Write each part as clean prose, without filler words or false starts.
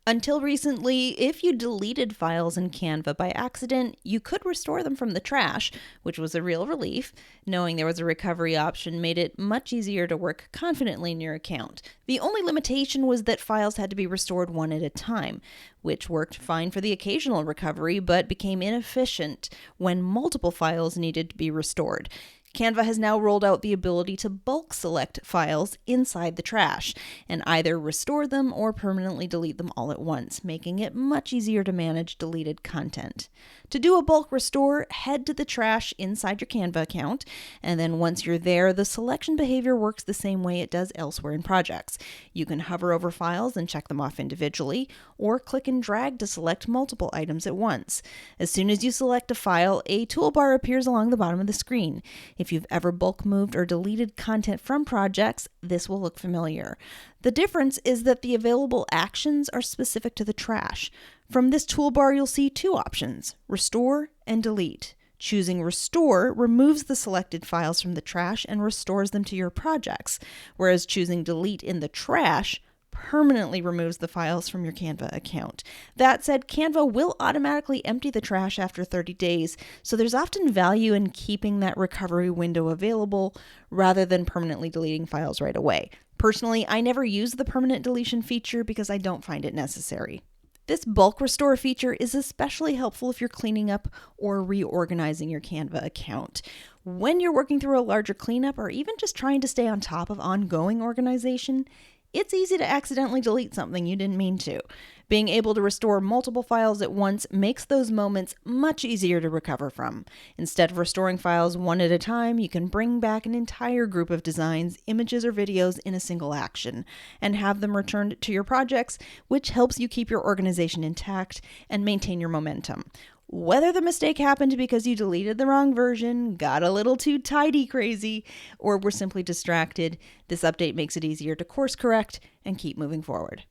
Until recently, if you deleted files in Canva by accident, you could restore them from the trash, which was a real relief. Knowing there was a recovery option made it much easier to work confidently in your account. The only limitation was that files had to be restored one at a time, which worked fine for the occasional recovery but became inefficient when multiple files needed to be restored. Canva has now rolled out the ability to bulk select files inside the trash and either restore them or permanently delete them all at once, making it much easier to manage deleted content. To do a bulk restore, head to the trash inside your Canva account, and then once you're there, the selection behavior works the same way it does elsewhere in projects. You can hover over files and check them off individually, or click and drag to select multiple items at once. As soon as you select a file, a toolbar appears along the bottom of the screen. If you've ever bulk moved or deleted content from projects, this will look familiar. The difference is that the available actions are specific to the trash. From this toolbar, you'll see two options: restore and delete. Choosing restore removes the selected files from the trash and restores them to your projects, whereas choosing delete in the trash permanently removes the files from your Canva account. That said, Canva will automatically empty the trash after 30 days, so there's often value in keeping that recovery window available rather than permanently deleting files right away. Personally, I never use the permanent deletion feature because I don't find it necessary. This bulk restore feature is especially helpful if you're cleaning up or reorganizing your Canva account. When you're working through a larger cleanup or even just trying to stay on top of ongoing organization, it's easy to accidentally delete something you didn't mean to. Being able to restore multiple files at once makes those moments much easier to recover from. Instead of restoring files one at a time, you can bring back an entire group of designs, images, or videos in a single action and have them returned to your projects, which helps you keep your organization intact and maintain your momentum. Whether the mistake happened because you deleted the wrong version, got a little too tidy crazy, or were simply distracted, this update makes it easier to course correct and keep moving forward.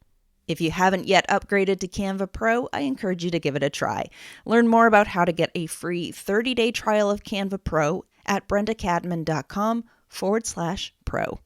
If you haven't yet upgraded to Canva Pro, I encourage you to give it a try. Learn more about how to get a free 30-day trial of Canva Pro at brendacadman.com/pro.